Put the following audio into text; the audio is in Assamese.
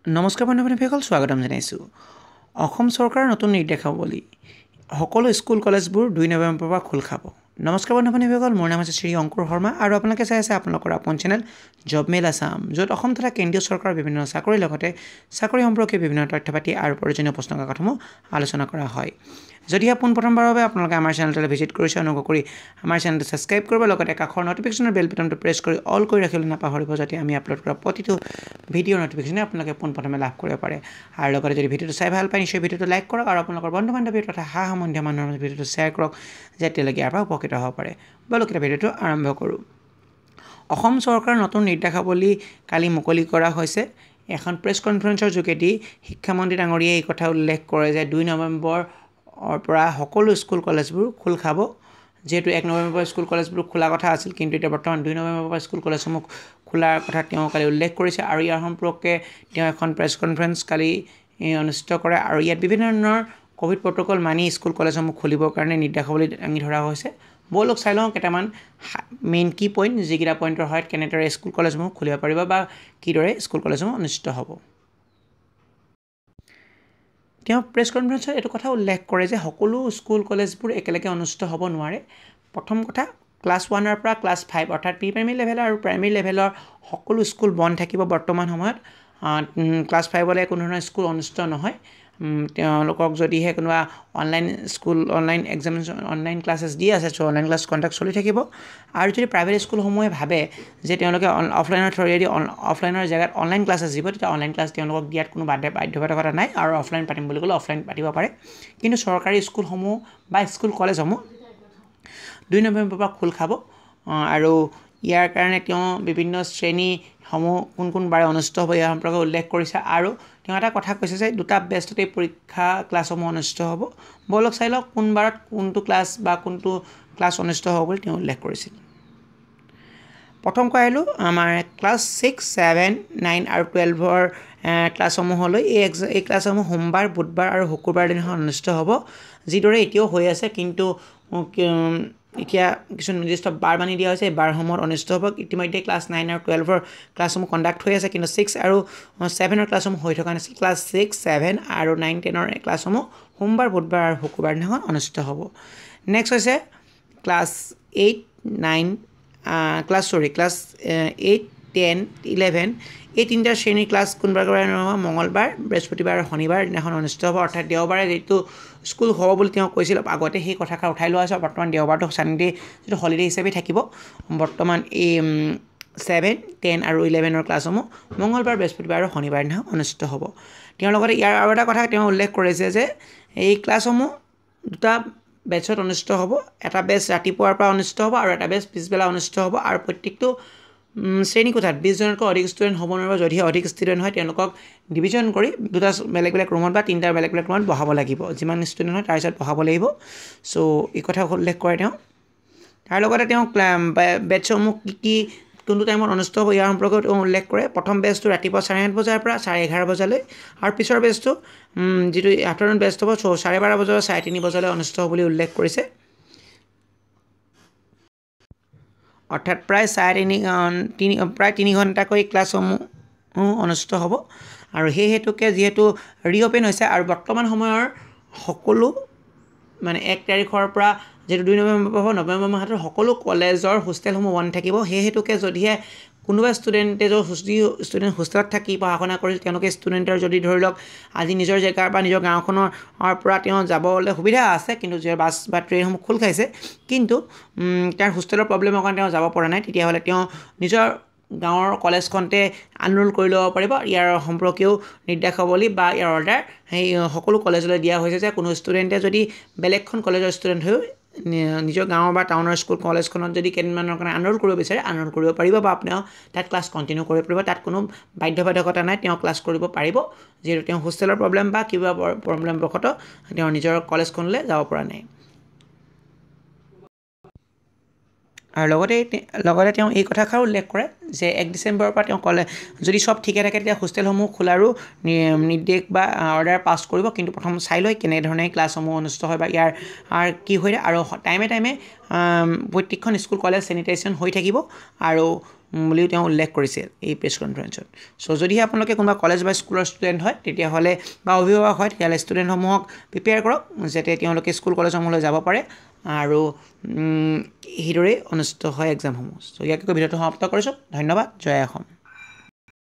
নমস্কাৰ বন্ধু-বান্ধৱীসকল, স্বাগতম জনাইছোঁ। অসম চৰকাৰৰ নতুন নিৰ্দেশাৱলী সকলো স্কুল কলেজবোৰ 2 নৱেম্বৰৰ পৰা খোল খাব। নমস্কাৰ বন্ধু-বান্ধৱীসকল, মোৰ নাম হৈছে শ্ৰী অংকুৰ শৰ্মা আৰু আপোনালোকে চাই আছে আপোনালোকৰ আপোন চেনেল জব মেইল আছাম, য'ত অসম তথা কেন্দ্ৰীয় চৰকাৰৰ বিভিন্ন চাকৰিৰ লগতে চাকৰি সম্পৰ্কীয় বিভিন্ন তথ্য পাতি আৰু প্ৰয়োজনীয় প্ৰশ্ন কাকতসমূহ আলোচনা কৰা হয়। যদিহে পোনপ্ৰথমবাৰৰ বাবে আপোনালোকে আমাৰ চেনেলটোলৈ ভিজিট কৰিছে, অনুগ্ৰহ কৰি আমাৰ চেনেলটো ছাবস্ক্ৰাইব কৰিব, লগতে কাষৰ নটিফিকেশ্যনৰ বেল বাটনটো প্ৰেছ কৰি অল কৰি ৰাখিবলৈ নাপাহৰিব, যাতে আমি আপলোড কৰা প্ৰতিটো ভিডিঅ'ৰ নটিফিকেশ্যনে আপোনালোকে পোনপ্ৰথমে লাভ কৰিব পাৰে। আৰু লগতে যদি ভিডিঅ'টো চাই ভাল পায়, নিশ্চয় ভিডিঅ'টো লাইক কৰক আৰু আপোনালোকৰ বন্ধু-বান্ধৱী তথা সা-সম্বন্ধীয় মানুহৰ মাজত ভিডিঅ'টো শ্বেয়াৰ কৰক, যাতে তেওঁলোকে ইয়াৰ পৰা উপকৃত হ'ব পাৰে। বলক ভিডিঅ'টো আৰম্ভ কৰোঁ। অসম চৰকাৰৰ নতুন নিৰ্দেশাৱলী কালি মুকলি কৰা হৈছে। এখন প্ৰেছ কনফাৰেন্সৰ যোগেদি শিক্ষামন্ত্ৰী ডাঙৰীয়াই এই কথা উল্লেখ কৰে যে 2 নৱেম্বৰৰ পৰা সকলো স্কুল কলেজবোৰ খোল খাব। যিহেতু 1 নৱেম্বৰৰ স্কুল কলেজবোৰ খোলা কথা আছিল, কিন্তু এতিয়া বৰ্তমান 2 নৱেম্বৰৰ পৰা স্কুল কলেজসমূহ খোলাৰ কথা তেওঁ কালি উল্লেখ কৰিছে আৰু ইয়াৰ সম্পৰ্কে তেওঁ এখন প্ৰেছ কনফাৰেন্স কালি অনুষ্ঠিত কৰে আৰু ইয়াত বিভিন্ন ধৰণৰ ক'ভিড প্ৰট'কল মানি স্কুল কলেজসমূহ খুলিবৰ কাৰণে নিৰ্দেশাৱলী দাঙি ধৰা হৈছে। ব'লক চাই লওঁ কেইটামান মেইন কি পইণ্ট, যিকেইটা পইণ্টৰ সহায়ত কেনেদৰে স্কুল কলেজসমূহ খুলিব পাৰিব বা কিদৰে স্কুল কলেজসমূহ অনুষ্ঠিত হ'ব। তেওঁ প্ৰেছ কনফাৰেন্সত এইটো কথা উল্লেখ কৰে যে সকলো স্কুল কলেজবোৰ একেলগে অনুষ্ঠিত হ'ব নোৱাৰে। প্ৰথম কথা, ক্লাছ 1ৰ পৰা ক্লাছ 5 অৰ্থাৎ প্ৰি প্ৰাইমেৰী লেভেল আৰু প্ৰাইমেৰী লেভেলৰ সকলো স্কুল বন্ধ থাকিব বৰ্তমান সময়ত। ক্লাছ 5লৈ কোনো ধৰণৰ স্কুল অনুষ্ঠিত নহয়। তেওঁলোকক যদিহে কোনোবা অনলাইন এক্সামিনেশ্যন অনলাইন ক্লাছেছ দি আছে, চ' অনলাইন ক্লাছ কণ্টেক্ট চলি থাকিব। আৰু যদি প্ৰাইভেট স্কুলসমূহে ভাবে যে তেওঁলোকে অফলাইনৰ থ্ৰুৱেদি অফলাইনৰ জেগাত অনলাইন ক্লাছেছ দিব, তেতিয়া অনলাইন ক্লাছ তেওঁলোকক দিয়াত কোনো বাধ্যবাধকতা নাই আৰু অফলাইন পাতিম বুলি ক'লে অফলাইন পাতিব পাৰে। কিন্তু চৰকাৰী স্কুলসমূহ বা স্কুল কলেজসমূহ 2 নৱেম্বৰৰ পৰা খোল খাব আৰু ইয়াৰ কাৰণে তেওঁ বিভিন্ন শ্ৰেণীসমূহ কোন বাৰে অনুষ্ঠিত হ'ব ইয়াৰ সম্পৰ্কে উল্লেখ কৰিছে আৰু তেওঁ এটা কথা কৈছে যে 2টা বেষ্টতে পৰীক্ষা ক্লাছসমূহ অনুষ্ঠিত হ'ব। ব'লক চাই লওক কোন বাৰত কোনটো ক্লাছ বা কোনটো ক্লাছ অনুষ্ঠিত হ'ব বুলি তেওঁ উল্লেখ কৰিছিল। প্ৰথম কৈ আহিলোঁ আমাৰ ক্লাছ 6, 7, 9 আৰু 12ৰ ক্লাছসমূহলৈ এই ক্লাছসমূহ সোমবাৰ, বুধবাৰ আৰু শুকুৰবাৰ দিনাখন অনুষ্ঠিত হ'ব, যিদৰে এতিয়াও হৈ আছে। কিন্তু এতিয়া কিছু নিৰ্দিষ্ট বাৰ বানি দিয়া হৈছে, এই বাৰসমূহত অনুষ্ঠিত হ'ব। ইতিমধ্যে ক্লাছ 9 আৰু 12ৰ ক্লাছসমূহ কণ্ডাক্ট হৈ আছে, কিন্তু 6 আৰু 7ৰ ক্লাছসমূহ হৈ থকা নাছিল। ক্লাছ 6, 7 আৰু 9, 10ৰ ক্লাছসমূহ সোমবাৰ, বুধবাৰ আৰু শুকুৰবাৰ দিনাখন অনুষ্ঠিত হ'ব। নেক্সট হৈছে ক্লাছ 8, 10, 11 এই 3টা শ্ৰেণীৰ ক্লাছ কোনবাৰ মঙলবাৰ, বৃহস্পতিবাৰ আৰু শনিবাৰ দিনাখন অনুষ্ঠিত হ'ব। অৰ্থাৎ দেওবাৰে যিটো স্কুল হ'ব বুলি তেওঁ কৈছিল আগতে, সেই কথাষাৰ উঠাই লোৱা হৈছে। বৰ্তমান দেওবাৰটো ছানডে যিটো হলিডে হিচাপে থাকিব। বৰ্তমান এই 7, 10 আৰু 11ৰ ক্লাছসমূহ মঙলবাৰ, বৃহস্পতিবাৰ আৰু শনিবাৰ দিনাখন অনুষ্ঠিত হ'ব। তেওঁ লগতে ইয়াৰ আৰু এটা কথা তেওঁ উল্লেখ কৰিছে যে এই ক্লাছসমূহ 2টা বেটছত অনুষ্ঠিত হ'ব। এটা বেটছ ৰাতিপুৱাৰ পৰা অনুষ্ঠিত হ'ব আৰু এটা বেটছ পিছবেলা অনুষ্ঠিত হ'ব আৰু প্ৰত্যেকটো শ্ৰেণীকোঠাত 20জনতকৈ অধিক ষ্টুডেণ্ট হ'ব নোৱাৰিব। যদিহে অধিক ষ্টুডেণ্ট হয় তেওঁলোকক ডিভিজন কৰি 2টা বেলেগ বেলেগ ৰুমত বা 3টা বেলেগ বেলেগ ৰুমত বহাব লাগিব। যিমান ষ্টুডেণ্ট হয় তাৰ পিছত বহাব লাগিব। চ' এই কথা উল্লেখ কৰে তেওঁ। তাৰ লগতে তেওঁ বেটছসমূহ কোনটো টাইমত অনুষ্ঠিত হ'ব ইয়াৰ সম্পৰ্কেও তেওঁ উল্লেখ কৰে। প্ৰথম বেটছটো ৰাতিপুৱা 8:30 বজাৰ পৰা 11:30 বজালৈ আৰু পিছৰ বেটছটো যিটো আফটাৰনুন বেটছ হ'ব 12:30 বজাৰ পৰা 3:30 বজালৈ অনুষ্ঠিত হ'ব বুলি উল্লেখ কৰিছে। অৰ্থাৎ প্ৰায় 3 ঘণ্টাকৈ ক্লাছসমূহ অনুষ্ঠিত হ'ব। আৰু সেই হেতুকে যিহেতু ৰিঅ'পেন হৈছে আৰু বৰ্তমান সময়ৰ সকলো 1 তাৰিখৰ পৰা যিহেতু 2 নৱেম্বৰ হ'ব, নৱেম্বৰ মাহটোৰ সকলো কলেজৰ হোষ্টেলসমূহ বন্ধ থাকিব। সেই হেতুকে যদিহে কোনোবা ষ্টুডেণ্টে ষ্টুডেণ্ট হোষ্টেলত থাকি পঢ়া শুনা কৰিছিল, তেওঁলোকে ষ্টুডেণ্টৰ যদি ধৰি লওক আজি নিজৰ জেগাৰ বা নিজৰ গাঁওখনৰ পৰা তেওঁ যাবলৈ সুবিধা আছে, কিন্তু যে বাছ বা ট্ৰেইনসমূহ খোল খাইছে, কিন্তু তাৰ হোষ্টেলৰ প্ৰব্লেমৰ কাৰণে তেওঁ যাব পৰা নাই, তেতিয়াহ'লে তেওঁ নিজৰ গাঁৱৰ কলেজখনতে আনৰোল কৰি ল'ব পাৰিব। ইয়াৰ সম্পৰ্কেও নিৰ্দেশাৱলী বা ইয়াৰ অৰ্ডাৰ সেই সকলো কলেজলৈ দিয়া হৈছে যে কোনো ষ্টুডেণ্টে যদি বেলেগখন কলেজৰ ষ্টুডেণ্ট হৈও নিজৰ গাঁৱৰ বা টাউনৰ স্কুল কলেজখনত যদি কেইদিনমানৰ কাৰণে আনৰোল কৰিব বিচাৰে, আনৰোল কৰিব পাৰিব বা তেওঁ তাত ক্লাছ কণ্টিনিউ কৰিব পাৰিব। তাত কোনো বাধ্যবাধকতা নাই, তেওঁ ক্লাছ কৰিব পাৰিব, যিহেতু তেওঁ হোষ্টেলৰ প্ৰব্লেম বা কিবা প্ৰব্লেম বশতঃ তেওঁ নিজৰ কলেজখনলৈ যাব পৰা নাই। আৰু লগতে তেওঁ এই কথাষাৰ উল্লেখ কৰে যে 1 ডিচেম্বৰৰ পৰা তেওঁ যদি চব ঠিকে থাকে তেতিয়া হোষ্টেলসমূহ খোলাৰো নিৰ্দেশ বা অৰ্ডাৰ পাছ কৰিব, কিন্তু প্ৰথম চাই লয় কেনেধৰণে ক্লাছসমূহ অনুষ্ঠিত হয় বা ইয়াৰ কি হৈ আৰু টাইমে প্ৰত্যেকখন স্কুল কলেজ চেনিটাইজেশ্যন হৈ থাকিব আৰু বুলিও তেওঁ উল্লেখ কৰিছিল এই প্ৰেছ কনফাৰেঞ্চত। চ' যদিহে আপোনালোকে কোনোবা কলেজ বা স্কুলৰ ষ্টুডেণ্ট হয় তেতিয়াহ'লে বা অভিভাৱক হয় তেতিয়াহ'লে ষ্টুডেণ্টসমূহক প্ৰিপেয়াৰ কৰক যাতে তেওঁলোকে স্কুল কলেজসমূহলৈ যাব পাৰে আৰু সেইদৰেই অনুষ্ঠিত হয় এক্সামসমূহ। চ' ইয়াকে কৈ ভিডিঅ'টো সমাপ্ত কৰিছোঁ। ধন্যবাদ। জয় অসম।